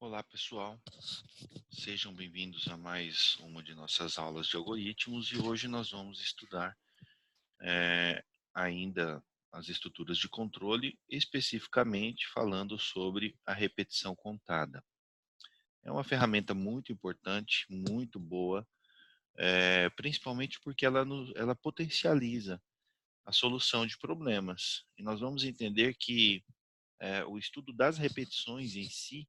Olá, pessoal. Sejam bem-vindos a mais uma de nossas aulas de algoritmos e hoje nós vamos estudar ainda as estruturas de controle, especificamente falando sobre a repetição contada. É uma ferramenta muito importante, muito boa, principalmente porque ela potencializa a solução de problemas. E nós vamos entender que o estudo das repetições em si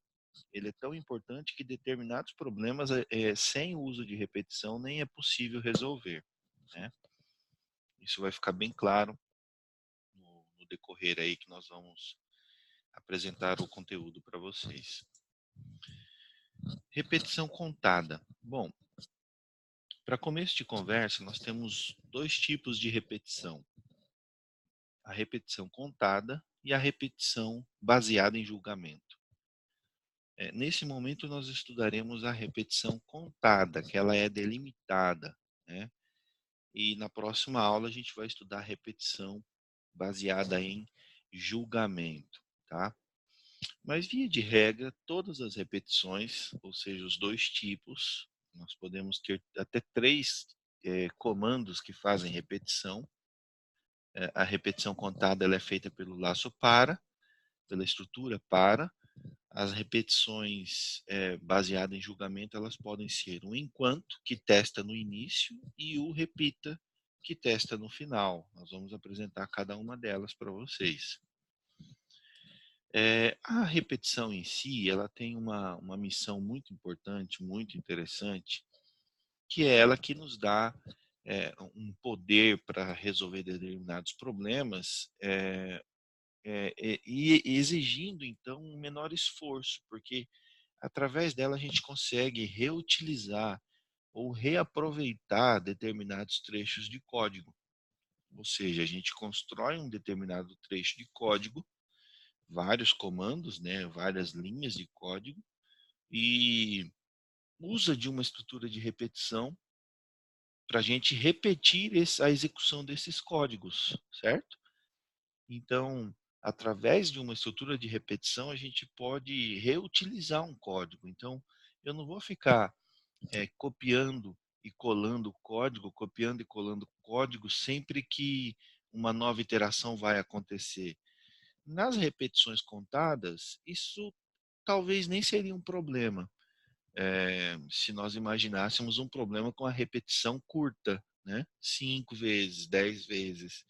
ele é tão importante que determinados problemas, sem o uso de repetição, nem é possível resolver, né? Isso vai ficar bem claro no decorrer aí que nós vamos apresentar o conteúdo para vocês. Repetição contada. Bom, para começo de conversa, nós temos dois tipos de repetição. A repetição contada e a repetição baseada em julgamento. Nesse momento, nós estudaremos a repetição contada, que ela é delimitada, né? E na próxima aula a gente vai estudar a repetição baseada em julgamento, tá? Mas via de regra, todas as repetições, ou seja, os dois tipos, nós podemos ter até três comandos que fazem repetição. A repetição contada ela é feita pelo laço para, pela estrutura para. As repetições baseadas em julgamento, elas podem ser o enquanto, que testa no início, e o repita, que testa no final. Nós vamos apresentar cada uma delas para vocês. A repetição em si, ela tem uma missão muito importante, muito interessante, que é ela que nos dá um poder para resolver determinados problemas, e exigindo, então, um menor esforço, porque através dela a gente consegue reutilizar ou reaproveitar determinados trechos de código. Ou seja, a gente constrói um determinado trecho de código, vários comandos, né, várias linhas de código, e usa de uma estrutura de repetição para a gente repetir a execução desses códigos, certo? Então, através de uma estrutura de repetição, a gente pode reutilizar um código. Então, eu não vou ficar copiando e colando código, copiando e colando código sempre que uma nova iteração vai acontecer. Nas repetições contadas, isso talvez nem seria um problema, se nós imaginássemos um problema com a repetição curta, né? 5 vezes, 10 vezes.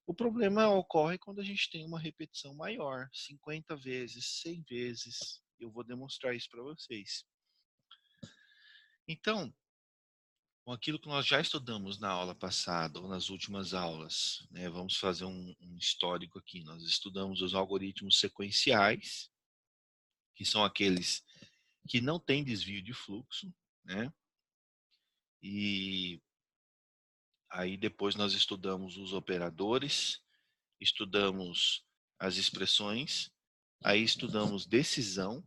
O problema ocorre quando a gente tem uma repetição maior, 50 vezes, 100 vezes. Eu vou demonstrar isso para vocês. Então, com aquilo que nós já estudamos na aula passada ou nas últimas aulas, né, vamos fazer um histórico aqui. Nós estudamos os algoritmos sequenciais, que são aqueles que não têm desvio de fluxo, né? E aí depois nós estudamos os operadores, estudamos as expressões, aí estudamos decisão,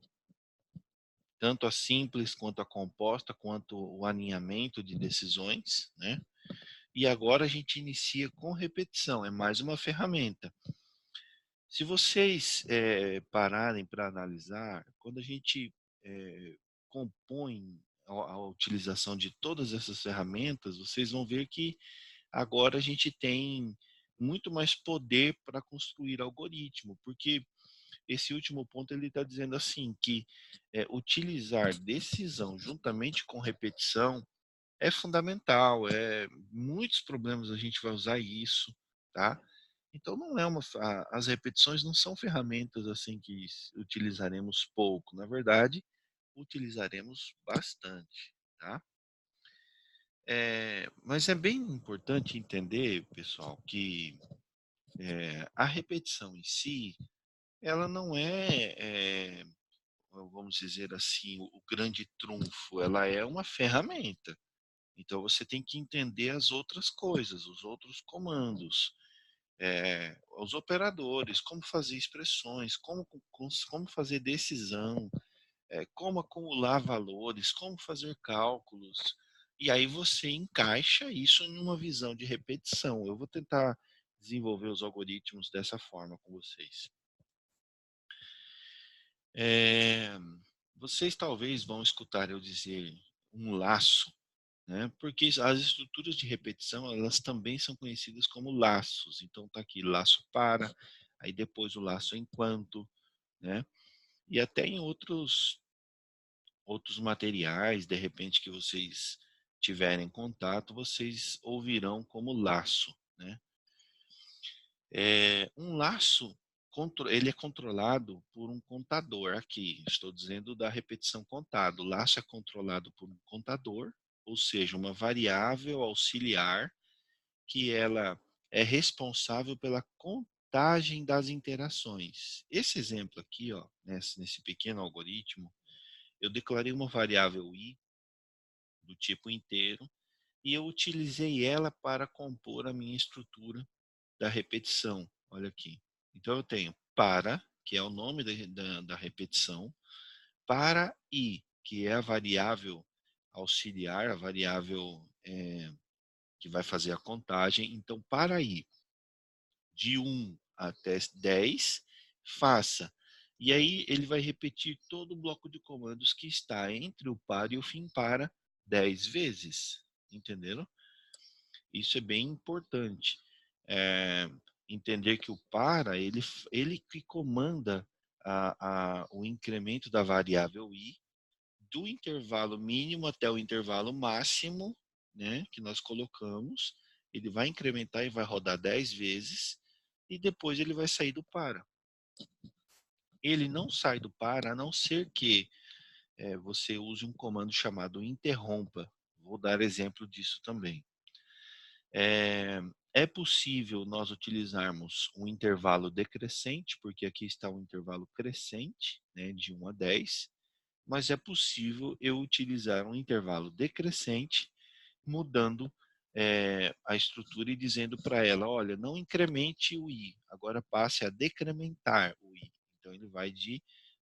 tanto a simples quanto a composta, quanto o alinhamento de decisões, né? E agora a gente inicia com repetição, é mais uma ferramenta. Se vocês pararem para analisar, quando a gente compõe a utilização de todas essas ferramentas, vocês vão ver que agora a gente tem muito mais poder para construir algoritmo, porque esse último ponto ele está dizendo assim que utilizar decisão juntamente com repetição é fundamental. Muitos problemas a gente vai usar isso, tá? Então não é as repetições não são ferramentas assim que utilizaremos pouco, na verdade utilizaremos bastante, tá? Mas é bem importante entender, pessoal, que a repetição em si, ela não vamos dizer assim, o grande trunfo, ela é uma ferramenta. Então você tem que entender as outras coisas, os outros comandos, os operadores, como fazer expressões, como fazer decisão, como acumular valores, como fazer cálculos. E aí você encaixa isso em uma visão de repetição. Eu vou tentar desenvolver os algoritmos dessa forma com vocês. É, Vocês talvez vão escutar eu dizer um laço, né? Porque as estruturas de repetição, elas também são conhecidas como laços. Então tá aqui laço para, aí depois o laço enquanto, né? E até em outros materiais, de repente que vocês tiverem contato, vocês ouvirão como laço, né? Um laço, ele é controlado por um contador. Aqui, estou dizendo da repetição contada. O laço é controlado por um contador, ou seja, uma variável auxiliar que ela é responsável pela contagem das interações. Esse exemplo aqui, ó, nesse pequeno algoritmo, eu declarei uma variável i do tipo inteiro e eu utilizei ela para compor a minha estrutura da repetição. Olha aqui. Então eu tenho para, que é o nome da repetição, para i, que é a variável auxiliar, a variável que vai fazer a contagem. Então, para i de 1 até 10, faça. E aí ele vai repetir todo o bloco de comandos que está entre o para e o fim para 10 vezes. Entenderam? Isso é bem importante. É, entender que o para, ele que comanda o incremento da variável i, do intervalo mínimo até o intervalo máximo, né, que nós colocamos. Ele vai incrementar e vai rodar 10 vezes, e depois ele vai sair do para. Ele não sai do para, a não ser que você use um comando chamado interrompa. Vou dar exemplo disso também. É possível nós utilizarmos um intervalo decrescente, porque aqui está um intervalo crescente, né, de 1 a 10, mas é possível eu utilizar um intervalo decrescente, mudando a estrutura e dizendo para ela, olha, não incremente o i, agora passe a decrementar o i. Então ele vai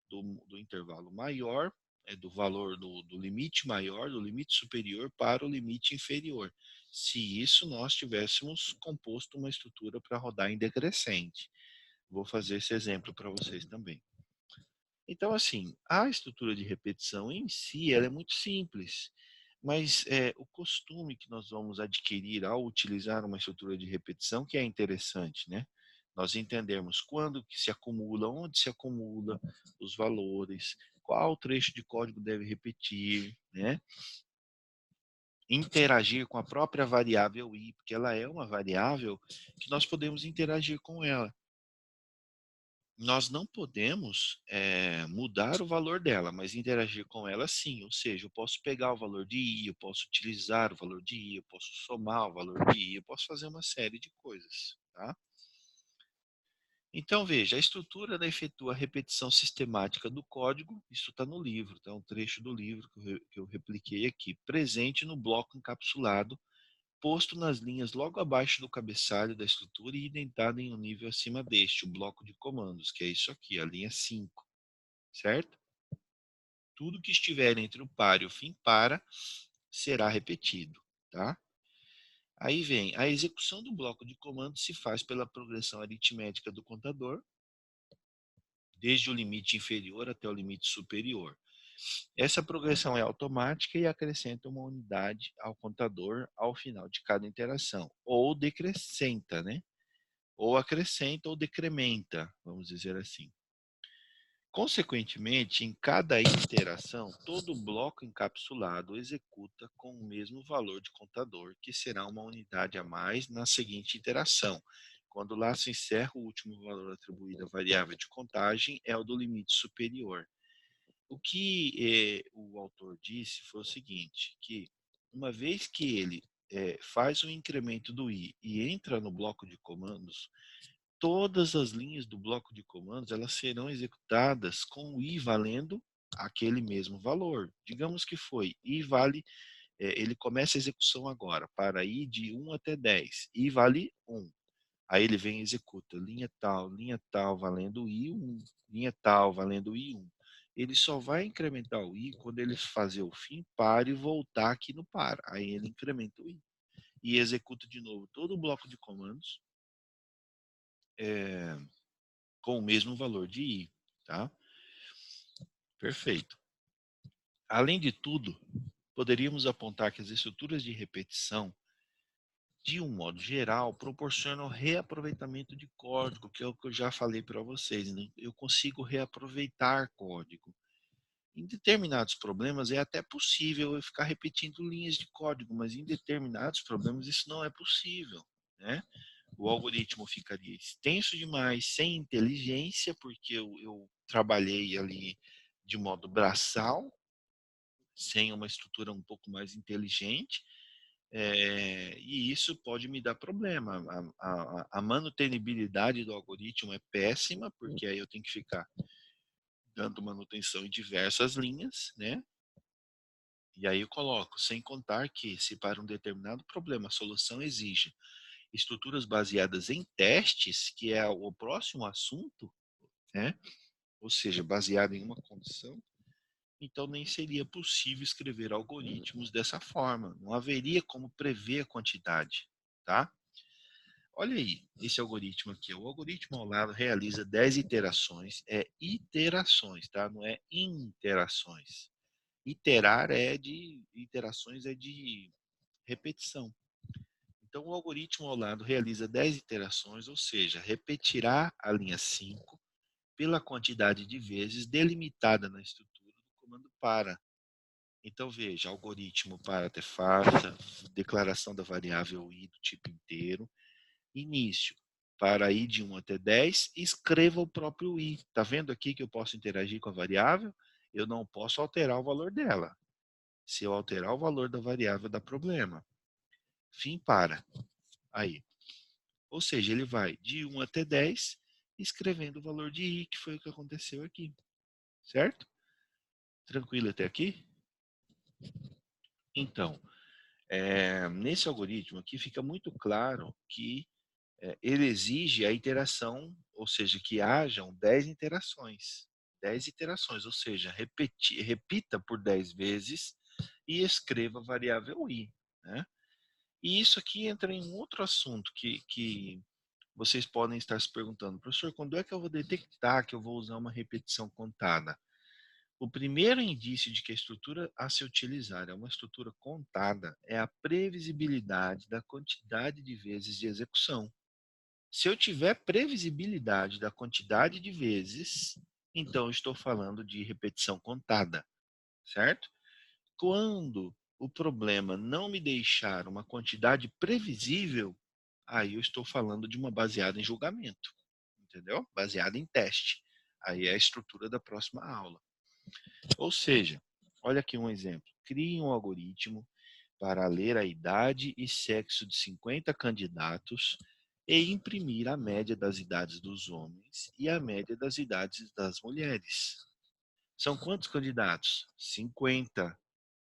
do intervalo maior, do valor do limite maior, do limite superior para o limite inferior. Se isso nós tivéssemos composto uma estrutura para rodar em decrescente. Vou fazer esse exemplo para vocês também. Então, assim, a estrutura de repetição em si, ela é muito simples, mas o costume que nós vamos adquirir ao utilizar uma estrutura de repetição que é interessante, né? Nós entendermos quando que se acumula, onde se acumula os valores, qual trecho de código deve repetir, né? Interagir com a própria variável i, porque ela é uma variável que nós podemos interagir com ela. Nós não podemos mudar o valor dela, mas interagir com ela sim. Ou seja, eu posso pegar o valor de i, eu posso utilizar o valor de i, eu posso somar o valor de i, eu posso fazer uma série de coisas. Tá? Então, veja, a estrutura efetua a repetição sistemática do código, isso está no livro, está um trecho do livro que eu repliquei aqui, presente no bloco encapsulado, posto nas linhas logo abaixo do cabeçalho da estrutura e indentado em um nível acima deste, o bloco de comandos, que é isso aqui, a linha 5, certo? Tudo que estiver entre o par e o fim para será repetido, tá? Aí vem, a execução do bloco de comandos se faz pela progressão aritmética do contador, desde o limite inferior até o limite superior. Essa progressão é automática e acrescenta uma unidade ao contador ao final de cada interação, ou decrescenta, né? Ou acrescenta ou decrementa, vamos dizer assim. Consequentemente, em cada interação, todo bloco encapsulado executa com o mesmo valor de contador, que será uma unidade a mais na seguinte interação. Quando o laço encerra, o último valor atribuído à variável de contagem é o do limite superior. O que o autor disse foi o seguinte, que uma vez que ele faz o incremento do i e entra no bloco de comandos, todas as linhas do bloco de comandos elas serão executadas com o i valendo aquele mesmo valor. Digamos que foi i vale, ele começa a execução agora, para i de 1 até 10, i vale 1. Aí ele vem e executa linha tal, valendo i1, linha tal, valendo i1. Ele só vai incrementar o i quando ele fazer o fim para e voltar aqui no para. Aí ele incrementa o i. E executa de novo todo o bloco de comandos com o mesmo valor de i. Tá? Perfeito. Além de tudo, poderíamos apontar que as estruturas de repetição, de um modo geral, proporcionam reaproveitamento de código, que é o que eu já falei para vocês, né? Eu consigo reaproveitar código. Em determinados problemas é até possível eu ficar repetindo linhas de código, mas em determinados problemas isso não é possível, né? O algoritmo ficaria extenso demais, sem inteligência, porque eu trabalhei ali de modo braçal, sem uma estrutura um pouco mais inteligente, e isso pode me dar problema. A manutenibilidade do algoritmo é péssima, porque aí eu tenho que ficar dando manutenção em diversas linhas, né? E aí eu coloco, sem contar que, se para um determinado problema a solução exige estruturas baseadas em testes, que é o próximo assunto, né? Ou seja, baseado em uma condição, então nem seria possível escrever algoritmos dessa forma. Não haveria como prever a quantidade, tá? Olha aí, esse algoritmo aqui. O algoritmo ao lado realiza 10 iterações. É iterações, tá? Não é interações. Iterar é de iterações, é de repetição. Então, o algoritmo ao lado realiza 10 iterações, ou seja, repetirá a linha 5 pela quantidade de vezes delimitada na estrutura do comando para. Então, veja, algoritmo para artefato, declaração da variável i do tipo inteiro, início, para i de 1 até 10, escreva o próprio i. Está vendo aqui que eu posso interagir com a variável? Eu não posso alterar o valor dela. Se eu alterar o valor da variável, dá problema. Fim para. Aí. Ou seja, ele vai de 1 até 10, escrevendo o valor de i, que foi o que aconteceu aqui. Certo? Tranquilo até aqui? Então, nesse algoritmo aqui fica muito claro que ele exige a iteração, ou seja, que hajam 10 interações. 10 iterações, ou seja, repita por 10 vezes e escreva a variável i. Né? E isso aqui entra em um outro assunto que vocês podem estar se perguntando, professor, quando é que eu vou detectar que eu vou usar uma repetição contada? O primeiro indício de que a estrutura a se utilizar é uma estrutura contada é a previsibilidade da quantidade de vezes de execução. Se eu tiver previsibilidade da quantidade de vezes, então eu estou falando de repetição contada, certo? Quando o problema não me deixar uma quantidade previsível, aí eu estou falando de uma baseada em julgamento, entendeu? Baseada em teste. Aí é a estrutura da próxima aula. Ou seja, olha aqui um exemplo. Crie um algoritmo para ler a idade e sexo de 50 candidatos e imprimir a média das idades dos homens e a média das idades das mulheres. São quantos candidatos? 50,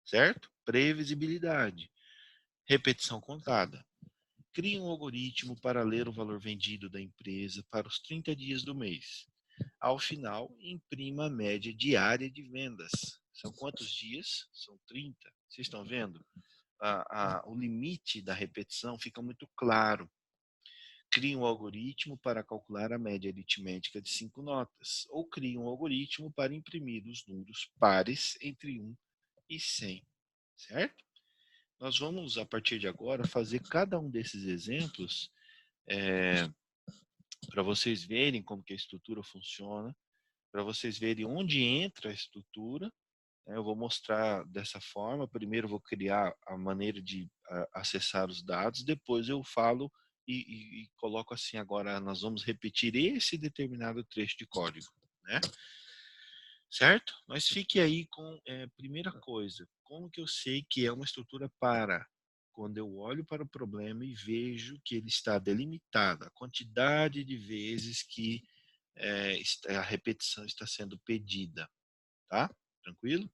certo? Previsibilidade. Repetição contada. Crie um algoritmo para ler o valor vendido da empresa para os 30 dias do mês. Ao final, imprima a média diária de vendas. São quantos dias? São 30. Vocês estão vendo? O limite da repetição fica muito claro. Crie um algoritmo para calcular a média aritmética de 5 notas, ou crie um algoritmo para imprimir os números pares entre 1 e 100, certo? Nós vamos, a partir de agora, fazer cada um desses exemplos para vocês verem como que a estrutura funciona, para vocês verem onde entra a estrutura. Eu vou mostrar dessa forma. Primeiro eu vou criar a maneira de acessar os dados, depois eu falo e coloco assim, agora nós vamos repetir esse determinado trecho de código, né? Certo? Mas fique aí com primeira coisa, como que eu sei que é uma estrutura para? Quando eu olho para o problema e vejo que ele está delimitado, a quantidade de vezes que a repetição está sendo pedida, tá? Tranquilo?